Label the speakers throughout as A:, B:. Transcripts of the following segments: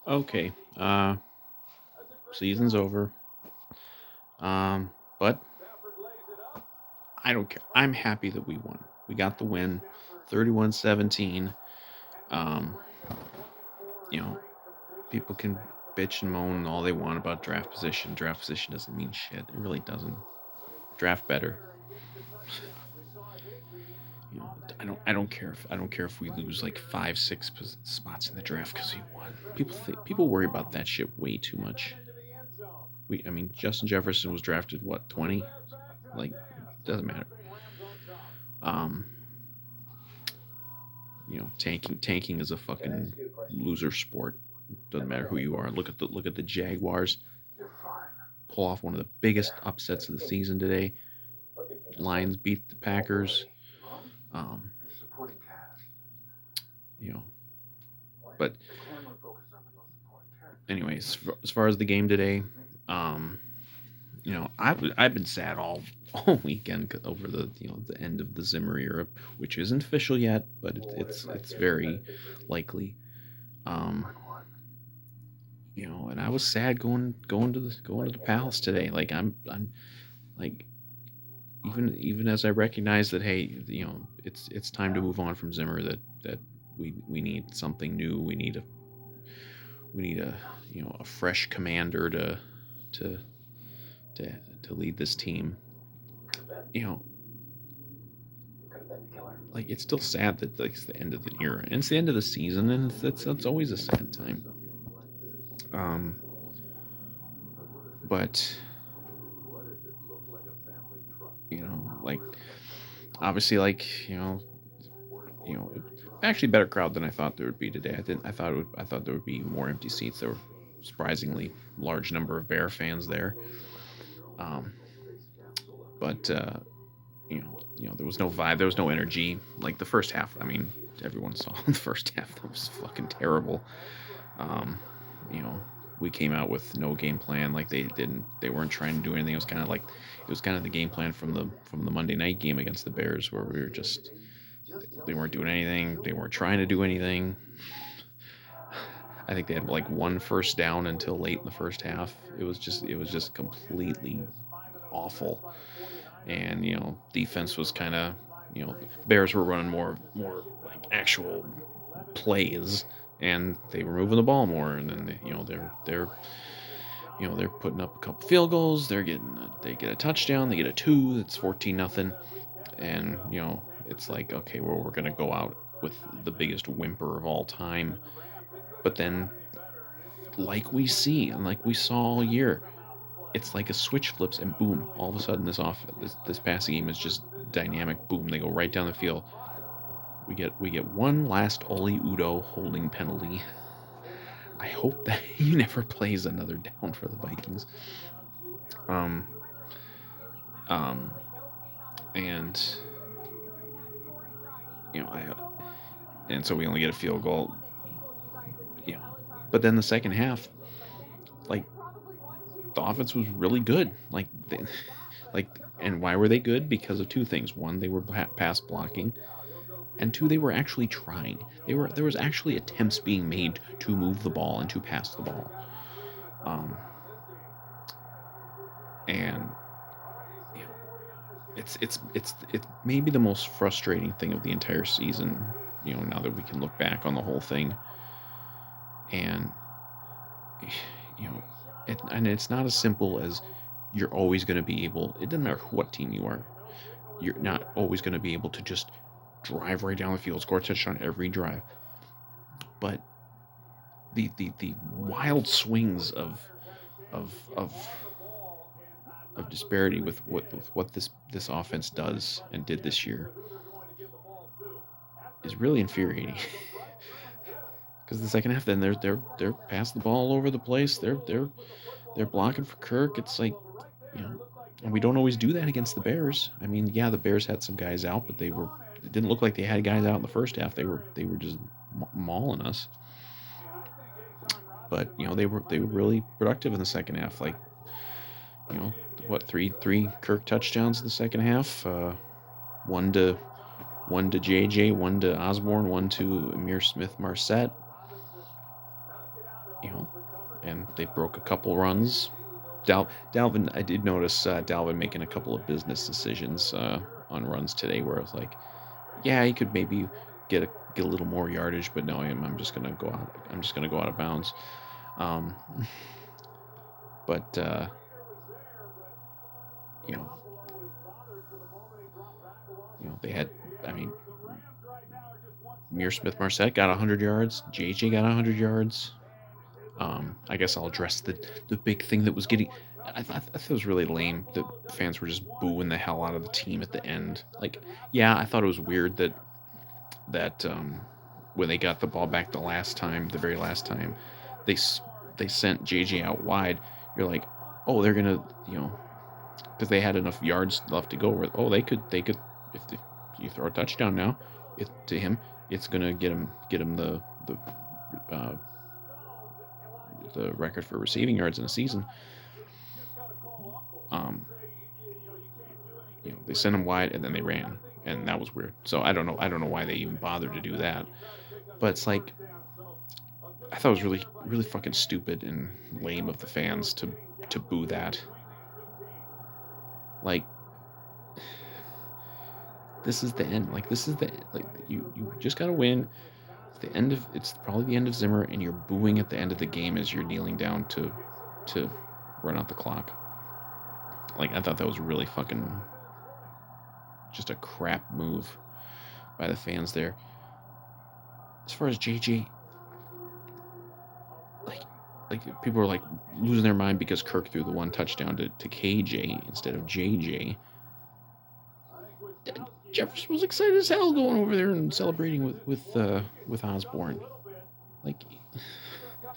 A: Okay. Season's over. But I don't care. I'm happy that we won. We got the win, 31-17. Um, you know, people can bitch and moan all they want about draft position. Draft position doesn't mean shit. It really doesn't. Draft better. I don't care if we lose like 5, 6 spots in the draft because we won. People worry about that shit way too much. I mean, Justin Jefferson was drafted what 20? Like, doesn't matter. Um, tanking is a fucking loser sport. Doesn't matter who you are. Look at the Jaguars pull off one of the biggest upsets of the season today. Lions beat the Packers. Um, you know, but anyways, as far as the game today, um, I've been sad all weekend over the end of the Zimmer era, which isn't official yet, but it's very likely. Um, and I was sad going to the Palace today. Like I'm like even as I recognize that, hey, it's time to move on from Zimmer. That we need something new. We need a fresh commander to to to lead this team. You know, like it's still sad that like, it's the end of the year and it's the end of the season, and it's always a sad time. Um, but like obviously, like actually better crowd than I thought there would be today. I didn't. I thought there would be more empty seats. There were surprisingly large number of Bear fans there. Um, but there was no vibe. There was no energy. Like the first half. I mean, everyone saw the first half. That was fucking terrible. Um, you know, we came out with no game plan. Like they weren't trying to do anything. It was kind of the game plan from the Monday night game against the Bears, where we were just they weren't doing anything. They weren't trying to do anything. I think they had like one first down until late in the first half. It was just completely awful. And defense was kind of Bears were running more like actual plays, and they were moving the ball more, and then they're putting up a couple field goals. They get a touchdown. They get a two. It's 14-0, and it's like, okay, well, we're gonna go out with the biggest whimper of all time. But then, like we see and like we saw all year, it's like a switch flips and boom, all of a sudden this passing game is just dynamic. Boom, they go right down the field. We get one last Oli Udo holding penalty. I hope that he never plays another down for the Vikings. Um, um, and I and so we only get a field goal. Yeah, but then the second half, like the offense was really good. Like, and why were they good? Because of two things. One, they were pass blocking, and two, they were actually trying. There was actually attempts being made to move the ball and to pass the ball. Um, and you know, it's maybe the most frustrating thing of the entire season. Now that we can look back on the whole thing, and you know, and it's not as simple as you're always going to be able. It doesn't matter what team you are. You're not always going to be able to just drive right down the field, score a touchdown every drive. But the wild swings of of of disparity with what this offense does and did this year is really infuriating. Because the second half, then they're passing the ball all over the place. They're blocking for Kirk. It's like, and we don't always do that against the Bears. I mean, yeah, the Bears had some guys out, but it didn't look like they had guys out in the first half. They were just mauling us. But they were really productive in the second half. Like, what, three Kirk touchdowns in the second half. One to JJ, one to Osborne, one to Amir Smith Marset. and they broke a couple runs. Dalvin, I did notice Dalvin making a couple of business decisions on runs today, where I was like, yeah, he could maybe get a little more yardage, but no, I'm just gonna go out. I'm just gonna go out of bounds. Um, but you know, they had. I mean, Mir Smith Marset got 100 yards. JJ got 100 yards. I guess I'll address the big thing that was getting. I thought it was really lame that fans were just booing the hell out of the team at the end. Like, yeah, I thought it was weird that when they got the ball back the very last time, they they sent JJ out wide. You're like, oh, they're gonna, because they had enough yards left to go. Where they could if you throw a touchdown now, to him, it's gonna get him uh, the record for receiving yards in a season. Um, they sent him wide and then they ran, and that was weird. So I don't know why they even bothered to do that. But it's like I thought it was really really fucking stupid and lame of the fans to boo that. Like, this is the end. Like, this is the like you just gotta win. It's probably the end of Zimmer, and you're booing at the end of the game as you're kneeling down to run out the clock. Like, I thought that was really fucking just a crap move by the fans there. As far as JJ, like people were like losing their mind because Kirk threw the one touchdown to KJ instead of JJ. Jefferson was excited as hell going over there and celebrating with Osborne. Like,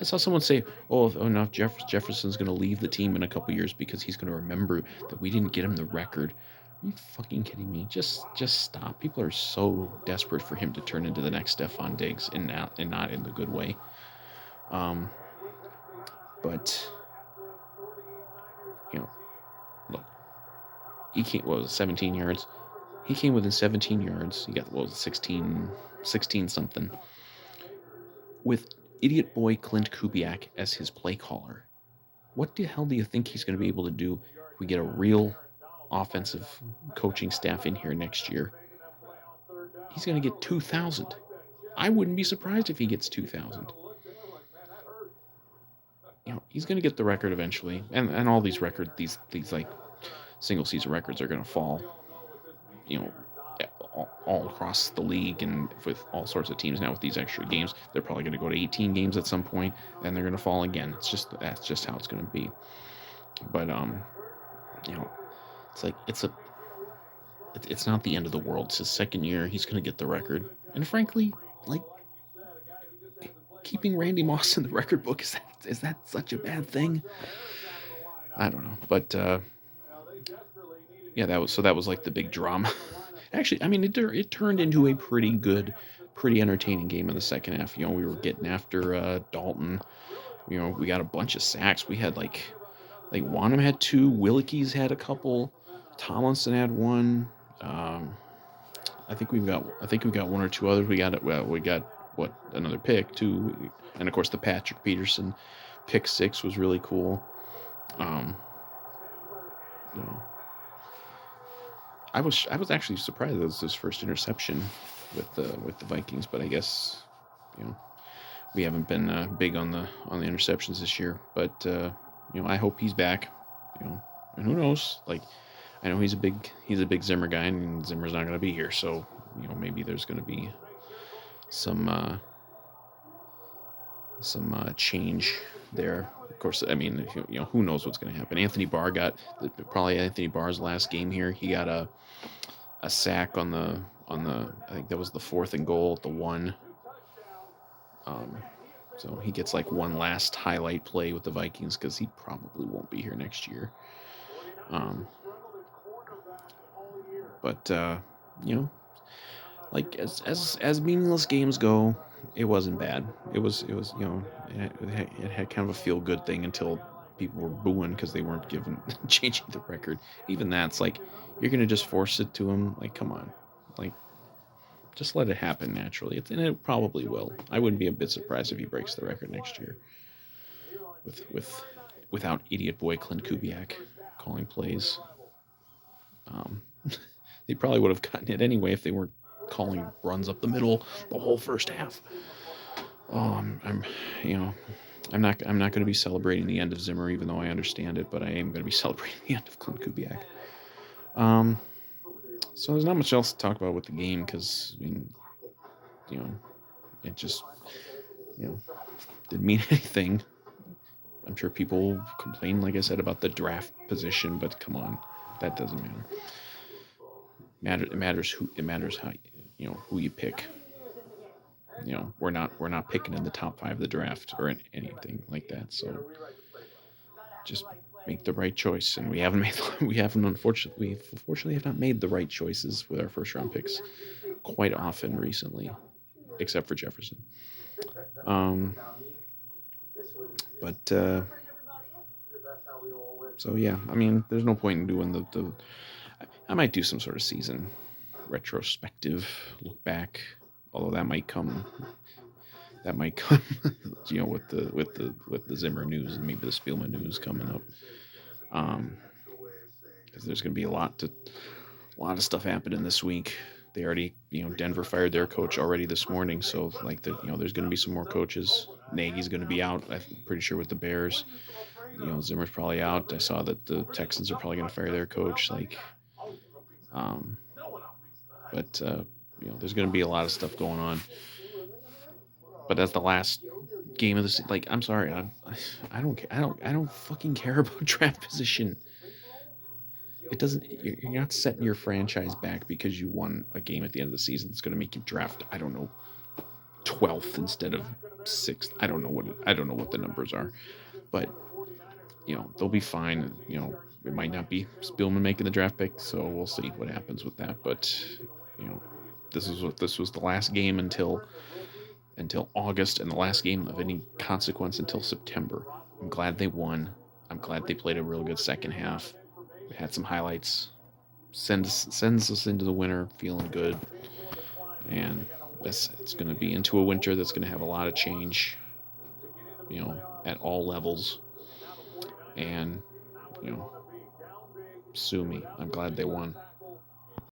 A: I saw someone say, "Oh no, Jefferson's going to leave the team in a couple years because he's going to remember that we didn't get him the record." Are you fucking kidding me? Just stop. People are so desperate for him to turn into the next Stephon Diggs, and not in the good way. Um, but look, he came. What was it, 17 yards? He came within 17 yards. He got, what was it, 16 something, with idiot boy Clint Kubiak as his play caller. What the hell do you think he's going to be able to do if we get a real offensive coaching staff in here next year? He's going to get 2,000. I wouldn't be surprised if he gets 2,000. He's going to get the record eventually, and all these these like single season records are going to fall. All across the league, and with all sorts of teams now with these extra games, they're probably going to go to 18 games at some point, then they're going to fall again. That's just how it's going to be. But it's like it's not the end of the world. It's his second year. He's going to get the record, and frankly, like, keeping Randy Moss in the record book, is that such a bad thing? I don't know, but yeah, that was like the big drama. Actually, I mean, it turned into a pretty good, pretty entertaining game in the second half. We were getting after Dalton. We got a bunch of sacks. We had like Wanham had 2, Willikes had a couple, Tomlinson had 1. I think we got 1 or 2 others. We got another pick too, and of course the Patrick Peterson pick 6 was really cool. You know, I was actually surprised that it was his first interception with the Vikings, but I guess we haven't been big on the interceptions this year. But I hope he's back. And who knows? Like, I know he's a big Zimmer guy, and Zimmer's not going to be here, so maybe there's going to be some change there. Of course, I mean, who knows what's going to happen. Anthony Barr's last game here. He got a sack on the I think that was the 4th and goal at the 1. So he gets like one last highlight play with the Vikings because he probably won't be here next year. But like, as meaningless games go, it wasn't bad. It was it had kind of a feel good thing until people were booing because they weren't changing the record. Even that's like, you're gonna just force it to them. Like, come on, like, just let it happen naturally. And it probably will. I wouldn't be a bit surprised if he breaks the record next year. with without idiot boy Clint Kubiak calling plays. Um, they probably would have gotten it anyway if they weren't calling runs up the middle the whole first half. Oh, I'm you know, I'm not going to be celebrating the end of Zimmer, even though I understand it, but I am going to be celebrating the end of Clint Kubiak. Um, so there's not much else to talk about with the game because I mean, you know, it just you know didn't mean anything. I'm sure people complain, like I said, about the draft position, but come on, that doesn't matter. It matters who it matters how who you pick. We're not picking in the top five of the draft or anything like that. So just make the right choice, and we haven't made we unfortunately have not made the right choices with our first round picks quite often recently, except for Jefferson. Um, but so yeah, I mean, there's no point in doing the. I might do some sort of season retrospective look back, although that might come, with the Zimmer news and maybe the Spielman news coming up. Because there's going to be a lot of stuff happening this week. They already, Denver fired their coach already this morning, so like there's going to be some more coaches. Nagy's going to be out, I'm pretty sure, with the Bears. Zimmer's probably out. I saw that the Texans are probably going to fire their coach. Um, but there's going to be a lot of stuff going on. But that's the last game of the like. I'm sorry, I don't care. I don't fucking care about draft position. It doesn't. You're not setting your franchise back because you won a game at the end of the season. It's going to make you draft. I don't know, 12th instead of 6th. I don't know what the numbers are, but they'll be fine. It might not be Spielman making the draft pick, so we'll see what happens with that. But you know, this was the last game until August, and the last game of any consequence until September. I'm glad they won. I'm glad they played a real good second half. We had some highlights. Sends us into the winter feeling good, and it's going to be into a winter that's going to have a lot of change, at all levels. And you know, sue me. I'm glad they won.